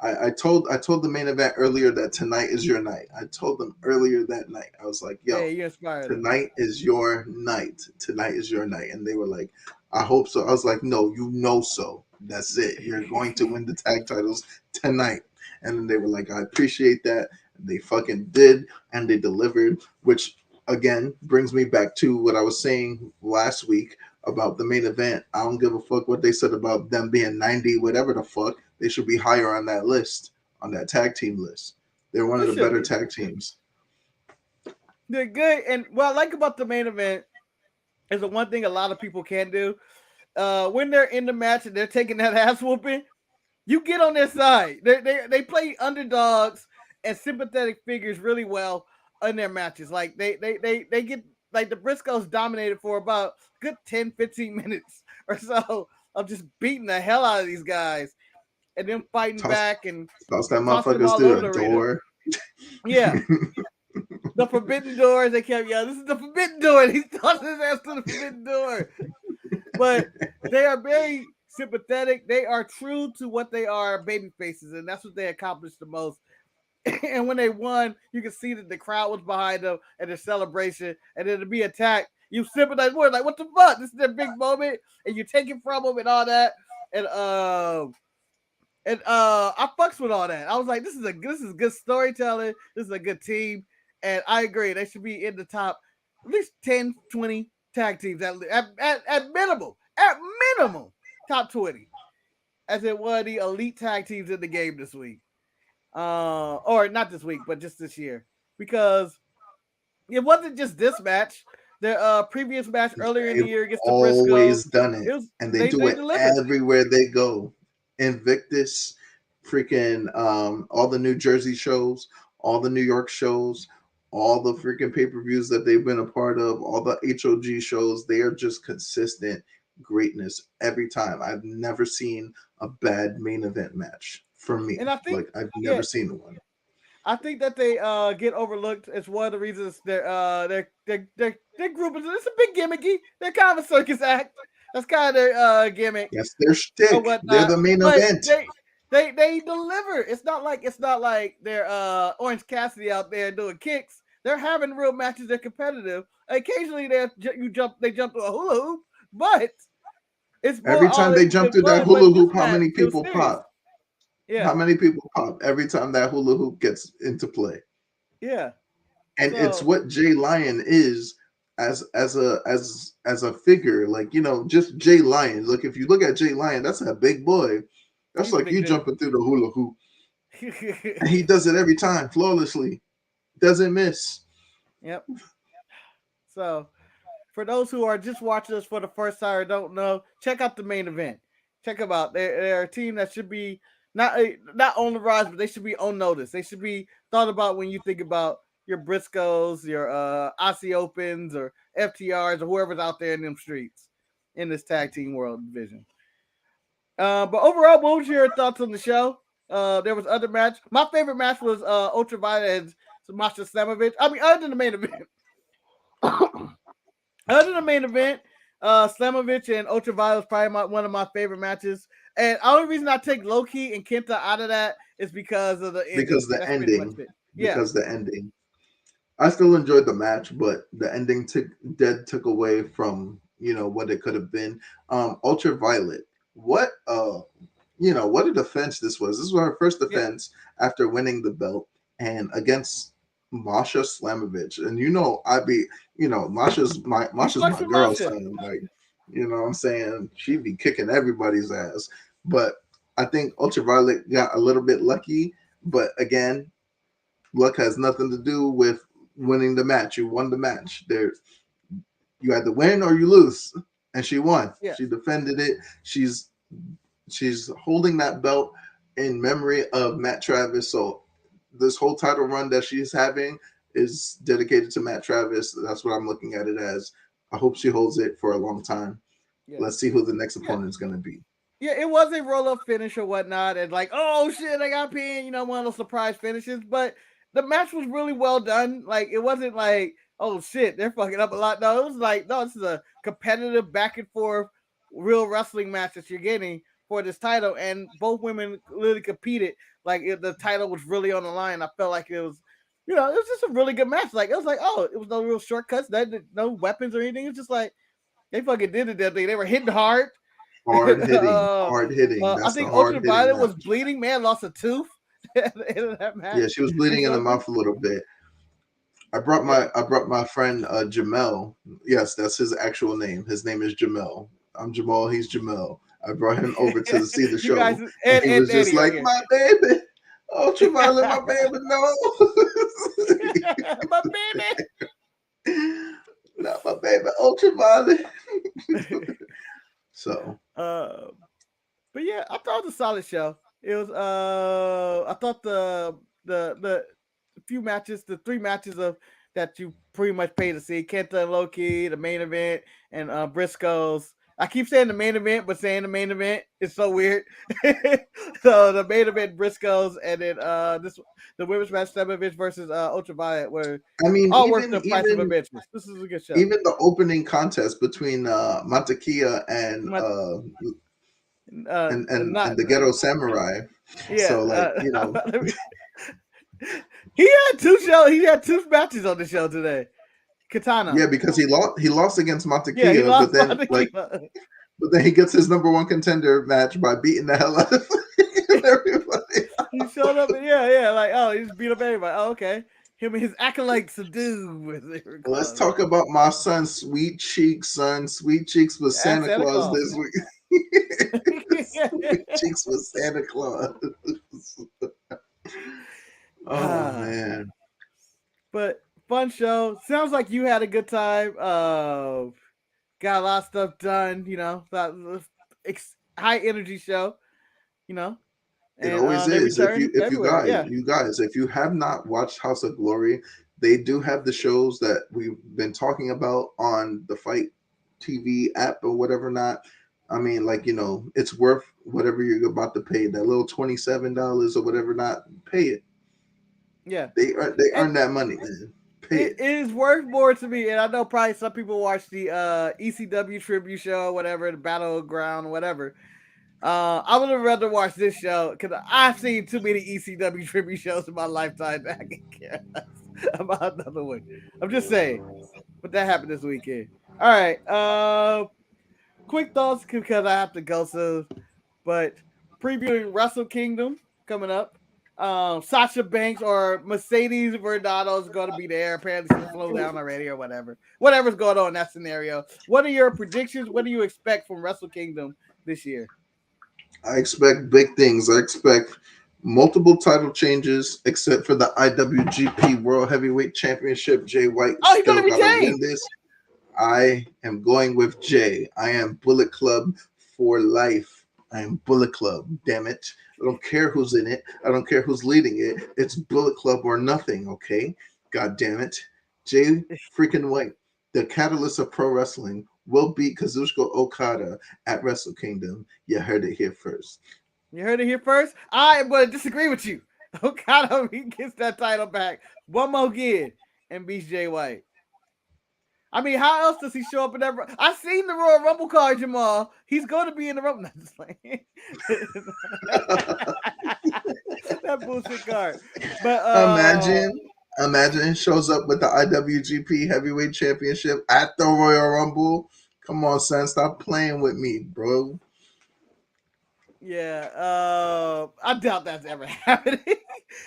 I told the main event earlier that tonight is your night. I told them earlier that night. I was like, Yeah, yo, you inspire them. tonight is your night. Tonight is your night. And they were like, I hope so. I was like, no, you know so. That's it. You're going to win the tag titles tonight. And then they were like, I appreciate that. They fucking did, and they delivered, which again brings me back to what I was saying last week about the main event. I don't give a fuck what they said about them being 90, whatever the fuck. They should be higher on that list, on that tag team list. They're one of They the should better be. tag teams. They're good. And what I like about the main event is the one thing a lot of people can't do. When they're in the match and they're taking that ass whooping, you get on their side. They play underdogs and sympathetic figures really well in their matches. Like they get like the Briscoes dominated for about good 10, 15 minutes or so of just beating the hell out of these guys and then fighting Toss, back and toss that tossing them motherfuckers all through over the the arena. door. Yeah. The forbidden doors, they kept yelling, this is the forbidden door. And he's tossing his ass to the forbidden door. But they are very sympathetic. They are true to what they are, baby faces, and that's what they accomplished the most. And when they won, you can see that the crowd was behind them and the celebration, and then to be attacked, you sympathize more. Like, what the fuck? This is their big moment, and you take it from them and all that. And I fucks with all that. I was like, this is good storytelling. This is a good team, and I agree. They should be in the top at least 10, 20 tag teams at minimum. At minimum, top 20. As it was the elite tag teams in the game this week. Or not this week, but just this year. Because it wasn't just this match. The previous match earlier in the They've year against the Briscoes, always done it, it was and they do they it delivered. everywhere they go. Invictus, freaking all the New Jersey shows, all the New York shows, all the freaking pay-per-views that they've been a part of, all the HOG shows. They are just consistent greatness every time. I've never seen a bad main event match for And me. I think, Like I've yeah, never seen one. I think that they get overlooked. It's one of the reasons their group is it's a bit gimmicky. They're kind of a circus act. That's kind of their gimmick That's their or shtick. They're whatnot. the main But event. they deliver. It's not like they're Orange Cassidy out there doing kicks. They're having real matches. They're competitive. Occasionally they jump through a hula hoop, but it's more Every time all they it's jump been through that fun. But hula in this hoop, how match, many it was people serious. pop? How Yeah, many people pop every time that hula hoop gets into play? yeah. And it's So what Jay Lyon is as a figure. Like, just Jay Lyon. Look, if you look at Jay Lyon, that's a big boy. That's he's a like big you dude. jumping through the hula hoop. And he does it every time flawlessly. Doesn't miss. Yep. So for those who are just watching us for the first time or don't know, check out the main event. Check them out. They're a team that should be not on the rise, but they should be on notice. They should be thought about when you think about your Briscoes, your Aussie Opens, or FTRs, or whoever's out there in them streets in this tag team world division. But overall, what was your thoughts on the show? There was other match. My favorite match was Ultraviolet and Masha Slamovich. I mean, other than the main event. Other than the main event, Slamovich and Ultraviolet is probably one of my favorite matches. And the only reason I take Loki and Kenta out of that is because of the ending. Because the That's pretty much ending. it. Yeah, Because the ending. I still enjoyed the match, but the ending took away from what it could have been. Ultraviolet, what a defense this was. This was her first yeah. defense after winning the belt and against Masha Slamovich. And You Masha's flex my with girl, Masha. son. Like, what I'm saying, she'd be kicking everybody's ass. But I think Ultraviolet got a little bit lucky. But again, luck has nothing to do with winning the match. You won the match. You either win or you lose, and she won. Yeah, She defended it. She's holding that belt in memory of Matt Travis. So this whole title run that she's having is dedicated to Matt Travis. That's what I'm looking at it as. I hope she holds it for a long time. yeah, Let's see who the next yeah. opponent is going to be. Yeah, it was a roll up finish or whatnot, and like, oh shit, I got pinned, one of those surprise finishes. But the match was really well done. Like, it wasn't like, oh shit, they're fucking up a lot. No, it was like, no, this is a competitive back and forth real wrestling match that you're getting for this title, and both women really competed. Like, the title was really on the line. I felt like it was, it was just a really good match. Like, it was like, oh, it was no real shortcuts, no weapons or anything. It was just like they fucking did it that thing. They were hitting hard. Hard hitting, hard hitting. I That's the think hard hitting Ultraviolet was match. bleeding. Man, lost a tooth at the end of that match Yeah, she was or bleeding in the something. mouth a little bit. I brought Yeah. my friend Jemal. Yes, that's his actual name. His name is Jemal. I'm Jamal. He's Jamal. I brought him over to see the You guys show, and and he was just Danny are like, here. "My baby, Ultraviolet, my baby, no, My baby. not my baby, Ultraviolet." So, But yeah, I thought it was a solid show. It was I thought the few matches, the three matches of that you pretty much pay to see, Kenta and Loki, the main event, and Briscoes. I keep saying the main event, but saying the main event is so weird. So the main event Briscoes, and then the women's match Stemovich versus Ultraviolet were I mean, all worth the price of admission. This is a good show. even the opening contest between Matakia My, and not the Ghetto Samurai. yeah. So, like, He had two shows. He had two matches on the show today. Katana. yeah, because he lost against Yeah, he Matakia, lost but then Matakia. but then he gets his number one contender match by beating the hell out of everybody. He showed up and yeah, like, oh, he just beat up everybody. Oh, okay. Him and his acolytes to do. Let's talk about my son, Sweet Cheeks. Sweet Cheeks was Santa Claus this week. Sweet Cheeks was Santa Claus. Oh man. But fun show. Sounds like you had a good time. Got a lot of stuff done, that was high energy show, And, it always is. You guys, if you have not watched House of Glory, they do have the shows that we've been talking about on the Fight TV app or whatever not. I mean, like, it's worth whatever you're about to pay. That little $27 or whatever not, pay it. Yeah. They earn that money, man. It is worth more to me, and I know probably some people watch the ECW tribute show, whatever, the Battleground, whatever. I would have rather watch this show because I've seen too many ECW tribute shows in my lifetime that I can care less about another one. I'm just saying, but that happened this weekend. All right, quick thoughts because I have to go soon. But previewing Wrestle Kingdom coming up. Sasha Banks or Mercedes Verdado is going to be there. Apparently, she's slowed down already or whatever. Whatever's going on in that scenario. What are your predictions? What do you expect from Wrestle Kingdom this year? I expect big things. I expect multiple title changes, except for the IWGP World Heavyweight Championship. Jay White he's going to be Jay. Win this. I am going with Jay. I am Bullet Club for life. I am Bullet Club. Damn it. I don't care who's in it. I don't care who's leading it. It's Bullet Club or nothing, okay? God damn it. Jay freaking White, the catalyst of pro wrestling, will beat Kazuchika Okada at Wrestle Kingdom. You heard it here first. You heard it here first? I am going to disagree with you. Okada gets that title back one more again and beats Jay White. I mean, how else does he show up in that? I've seen the Royal Rumble card, Jemal. He's going to be in the Rumble. That bullshit card. But imagine shows up with the IWGP Heavyweight Championship at the Royal Rumble. Come on, son, stop playing with me, bro. Yeah, I doubt that's ever happening.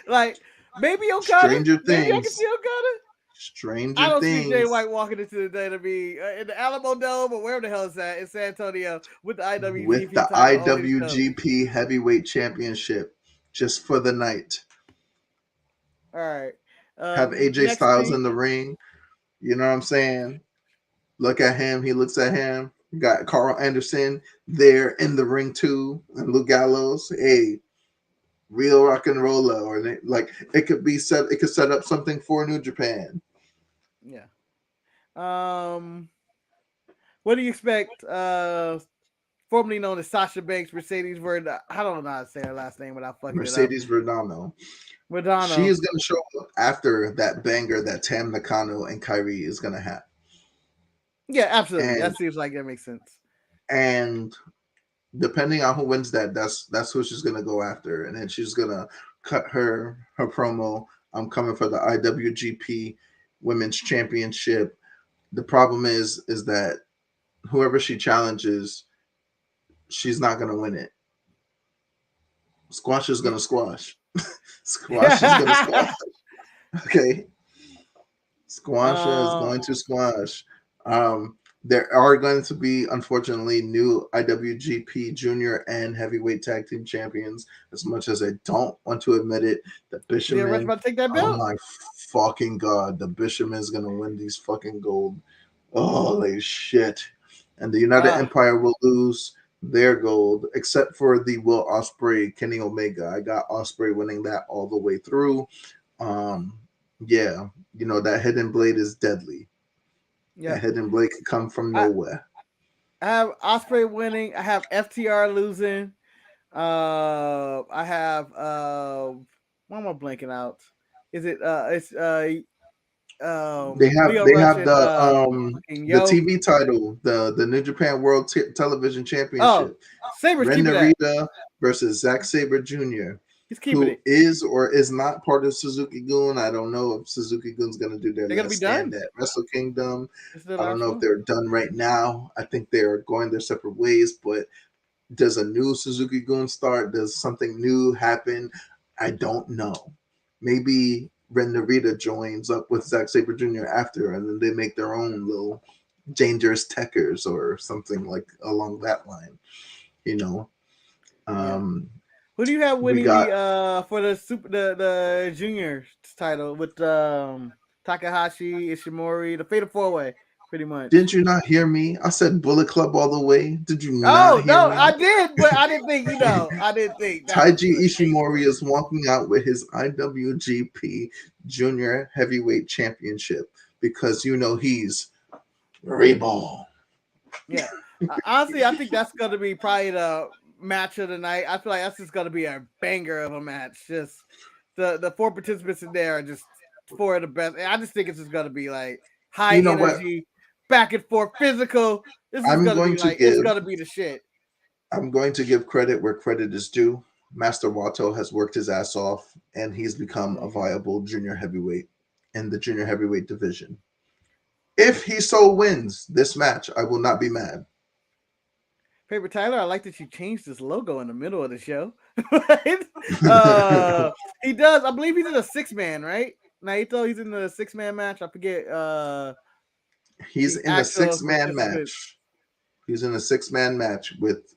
Like, maybe Okada. Stranger maybe things. I can see Okada. I don't see Jay White walking into the WWE in the Alamo Dome or wherever the hell it's at in San Antonio with the IWGP with the IWGP Heavyweight Championship just for the night. All right. Have AJ Styles in the ring. You know what I'm saying? Look at him. He looks at him. Got Carl Anderson there in the ring too, and Luke Gallows. Hey, real rock and roller, or like it could be set. It could set up something for New Japan. Yeah. What do you expect formerly known as Sasha Banks, Mercedes Verdano. I don't know how to say her last name without fucking Mercedes it up. Verdano. Verdano. She is going to show up after that banger that Tam Nakano and Kyrie is going to have. Yeah, absolutely. And, that seems like that makes sense. And depending on who wins that's who she's going to go after. And then she's going to cut her promo. I'm coming for the IWGP Women's Championship. The problem is that whoever she challenges, she's not going to win it. Squash is going to squash. Squash is going to squash. Okay. Squasha is going to squash. There are going to be, unfortunately, new IWGP Junior and Heavyweight Tag Team Champions. As much as I don't want to admit it, the Bishamon. Yeah, about to take that belt. Oh my fucking god, the Bishamon is going to win these fucking gold. Holy shit! And the United Empire will lose their gold, except for the Will Ospreay, Kenny Omega. I got Ospreay winning that all the way through. Yeah, that hidden blade is deadly. Yeah, that hidden blade can come from nowhere. I have Ospreay winning. I have FTR losing. I have what am I blanking out? Is it it's they have the TV title, the New Japan World Television Championship. Ren Narita versus Zack Sabre Jr. He's keeping it. Is or is not part of Suzuki Gun. I don't know if Suzuki Gun's going to do their last stand at Wrestle Kingdom. I don't know if they're done right now. I think they're going their separate ways, but does a new Suzuki Gun start? Does something new happen? I don't know. Maybe Ren Narita joins up with Zack Sabre Jr. after, and then they make their own little dangerous techers or something like along that line. Who do you have winning for the junior title with Takahashi, Ishimori, the Fatal 4-Way, pretty much? Didn't you not hear me? I said Bullet Club all the way. Did you not hear me? I did, but I didn't think, I didn't think. Taiji Ishimori is walking out with his IWGP Junior Heavyweight Championship because he's reborn. Yeah. Honestly, I think that's going to be probably the match of the night. I feel like that's just going to be a banger of a match. Just the 4 participants in there are just 4 of the best. I just think it's just going to be like high energy, back and forth, physical. This is going to be like it's going to be the shit. I'm going to give credit where credit is due. Master Wato has worked his ass off, and he's become a viable junior heavyweight in the junior heavyweight division. If he so wins this match, I will not be mad. Paper Tyler, I like that you changed his logo in the middle of the show. He does. I believe he's in a 6-man, right? Naito, he's in the 6-man match. I forget. He's in a 6-man match. He's in a 6-man match with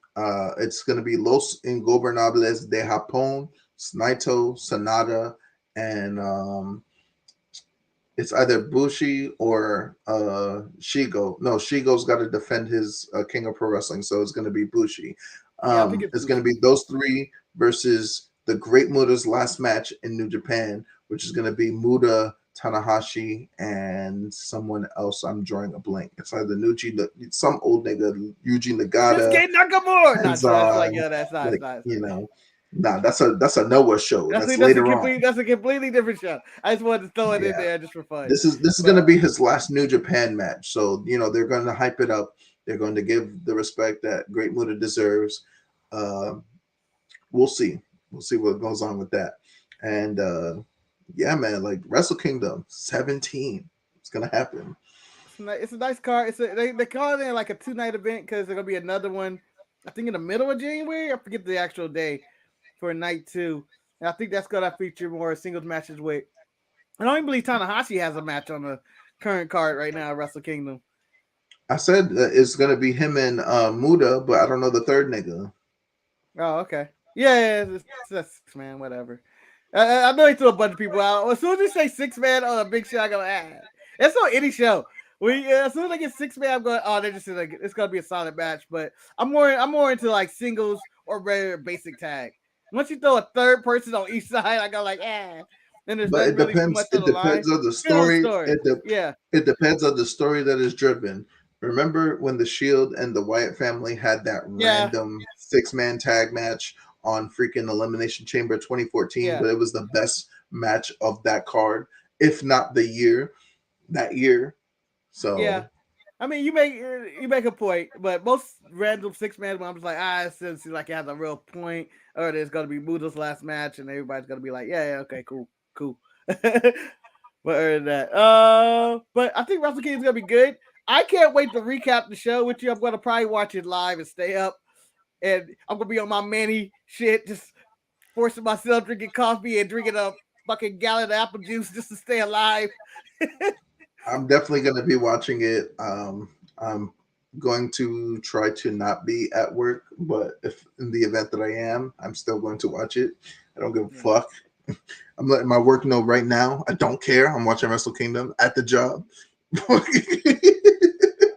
it's going to be Los Ingobernables de Japón, Naito, Sanada, and it's either Bushi or Shigo. No, Shigo's got to defend his King of Pro Wrestling, so it's going to be Bushi. It's going to be those 3 versus the Great Muda's last match in New Japan, which is going to be Muda, Tanahashi, and someone else. I'm drawing a blank. It's either some old nigga, Yuji Nagata. Shinsuke Nakamura. That's nice. Nah, that's a Noah show. That's later on. That's a completely different show. I just wanted to throw it in there just for fun. This is going to be his last New Japan match, so they're going to hype it up. They're going to give the respect that Great Muta deserves. We'll see. We'll see what goes on with that. And yeah, man, like Wrestle Kingdom 17, it's going to happen. It's a nice card. They call it like a 2-night event because there's going to be another one, I think in the middle of January. I forget the actual day. For night 2, and I think that's gonna feature more singles matches with. I don't even believe Tanahashi has a match on the current card right now, Wrestle Kingdom. I said it's gonna be him and Muda, but I don't know the third nigga. Oh, okay. Yeah, that's 6-man, whatever. I know he threw a bunch of people out. As soon as you say 6-man on a big show, I go, it's on any show. As soon as I get 6-man, I'm going, they're just like it's gonna be a solid match. But I'm more into like singles or regular basic tag. Once you throw a third person on each side, I go like, And there's but it depends. It depends on the story. It depends on the story that is driven. Remember when the Shield and the Wyatt family had that Yeah, random 6-man tag match on freaking Elimination Chamber 2014, yeah, but it was the best match of that card, if not the year, that year. yeah. So I mean, you make a point, but most random 6-man, I'm just like, it seems like it has a real point, or there's gonna be Muda's last match, and everybody's gonna be like, yeah, okay, cool. But other than that, but I think Wrestle Kingdom is gonna be good. I can't wait to recap the show with you. I'm gonna probably watch it live and stay up, and I'm gonna be on my Manny shit, just forcing myself drinking coffee and drinking a fucking gallon of apple juice just to stay alive. I'm definitely going to be watching it. I'm going to try to not be at work, but if in the event that I am, I'm still going to watch it. I don't give a Yeah. fuck. I'm letting my work know right now. I don't care. I'm watching Wrestle Kingdom at the job. All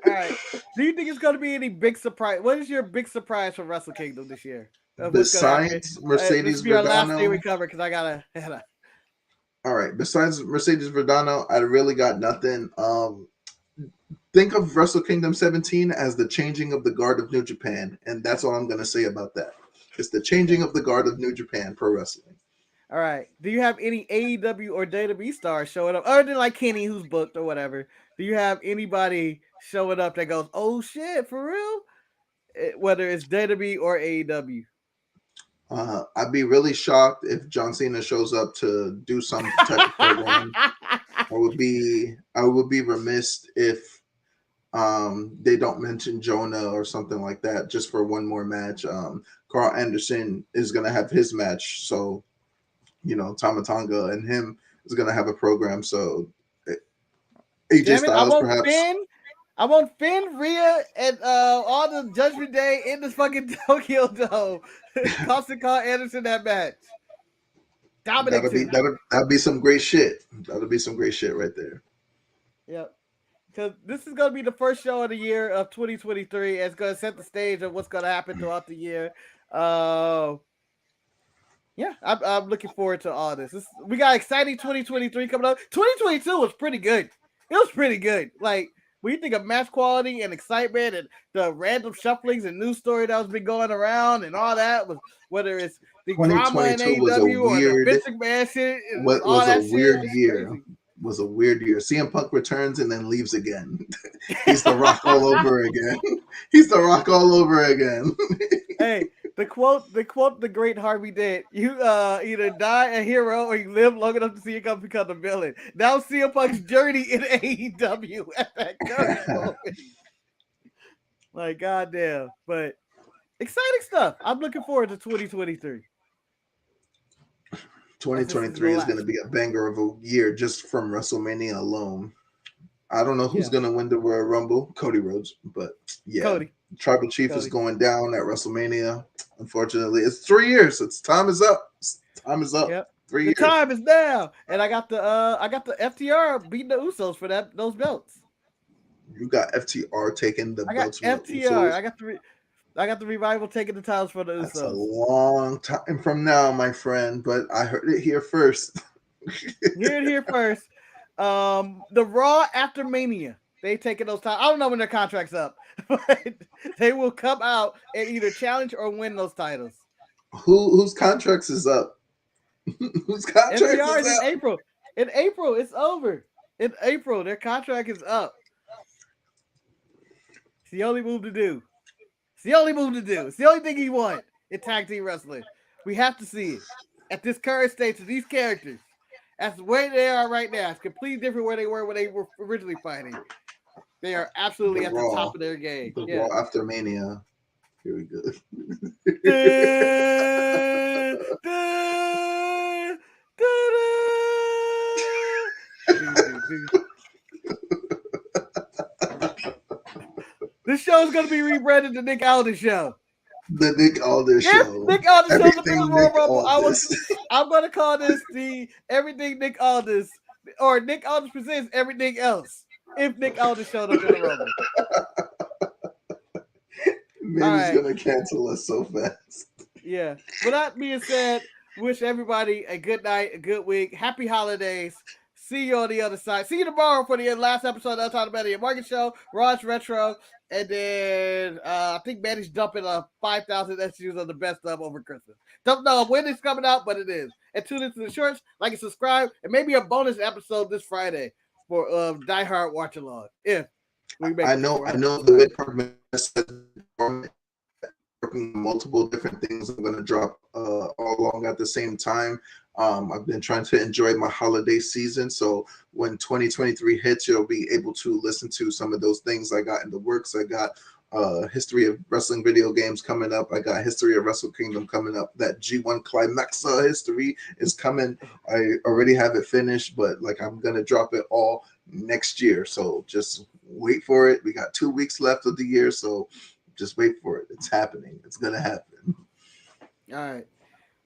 right. Do you think it's going to be any big surprise? What is your big surprise for Wrestle Kingdom this year? Of what's going to happen? Besides This Mercedes will be our last day we Verdano, cover because I gotta. all right. Besides Mercedes Verdano, I really got nothing. Think of Wrestle Kingdom 17 as the changing of the guard of New Japan, and that's all I'm going to say about that. It's the changing Okay. of the guard of New Japan Pro Wrestling. All right. Do you have any AEW or WWE stars showing up, other than like Kenny, who's booked or whatever? Do you have anybody showing up that goes, "Oh shit, for real"? Whether it's WWE or AEW. I'd be really shocked if John Cena shows up to do some type of program. I would be remiss if they don't mention Jonah or something like that just for one more match. Carl Anderson is gonna have his match, so Tamatanga and him is gonna have a program. So AJ Damn it! Styles perhaps. I want Finn, Rhea, and all the Judgment Day in this fucking Tokyo Dome. Constant Carl Anderson that match. Dominic That'll be too. that'll be some great shit. That'll be some great shit right there. Yep. Because this is going to be the first show of the year of 2023. And it's going to set the stage of what's going to happen throughout the year. Yeah, I'm looking forward to all this. We got exciting 2023 coming up. 2022 was pretty good. It was pretty good. Like, when you think of match quality and excitement and the random shufflings and news story that was been going around and all that, was whether it's the drama in 2022 was a AEW or the weird Vince McMahon shit, what all was a that shit, weird it's year. crazy. Was a weird year. CM Punk returns and then leaves again. He's the Rock all over again. He's the Rock all over again. Hey, the great Harvey did. You either die a hero or you live long enough to see it become the villain. Now CM Punk's journey in AEW at that current moment. Like goddamn. But exciting stuff. I'm looking forward to 2023. As this is the 2023 is going to last. be a banger of a year just from WrestleMania alone. I don't know who's Yeah. going to win the Royal Rumble, Cody Rhodes, but yeah, Cody. Tribal Chief is going down at WrestleMania. Unfortunately, it's 3 years. Time is up. Time is up. Yep. 3 The years. time is now. And I got the FTR beating the Usos for those belts. You got FTR taking the I got belts from the FTR. Usos. I got the Revival taking the titles for the Usos. That's a long time from now, my friend, but I heard it here first. Here first. The Raw after Mania, they taking those titles. I don't know when their contract's up, but they will come out and either challenge or win those titles. Whose contracts is up? Whose contracts FTR is is up? in April. In April, it's over. In April, their contract is up. It's the only move to do. It's the only move to do. It's the only thing he want in tag team wrestling. We have to see it at this current stage of these characters. That's where they are right now. It's completely different where they were when they were originally fighting. They are absolutely at the top of their game. The Raw after Mania. Here we go. This show is going to be rebranded the Nick Aldis Show. The Nick Aldis Show. Nick Aldis Show. Everything Nick Aldis. I'm going to call this the Everything Nick Aldis, or Nick Aldis presents Everything Else. If Nick Aldis showed up in the Rumble. Man, he's going to cancel us so fast. Yeah. With that being said, wish everybody a good night, a good week, happy holidays. See you on the other side. See you tomorrow for the last episode of the Untitled Media Market Show, Raw's Retro, and then I think Manny's dumping 5,000 SUs on the best of over Christmas. Don't know when it's coming out, but it is. And tune into the shorts, like and subscribe, and maybe a bonus episode this Friday for Die Hard Watch Along. If we make I know the department working multiple different things. I'm going to drop all along at the same time. I've been trying to enjoy my holiday season, so when 2023 hits, you'll be able to listen to some of those things I got in the works. I got history of wrestling video games coming up. I got history of Wrestle Kingdom coming up. That G1 Climax history is coming. I already have it finished, but like I'm gonna drop it all next year, so just wait for it. We got 2 weeks left of the year, so just wait for it. It's happening. It's gonna happen. All right.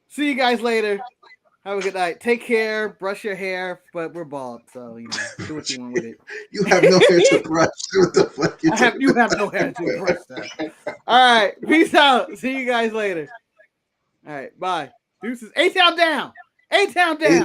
See you guys later. Have a good night. Take care. Brush your hair, but we're bald, so you know, do what you want with it. You have no hair to brush. What the fuck you have no hair to brush that. All right. Peace out. See you guys later. All right. Bye. Deuces. A-Town down. A-Town down.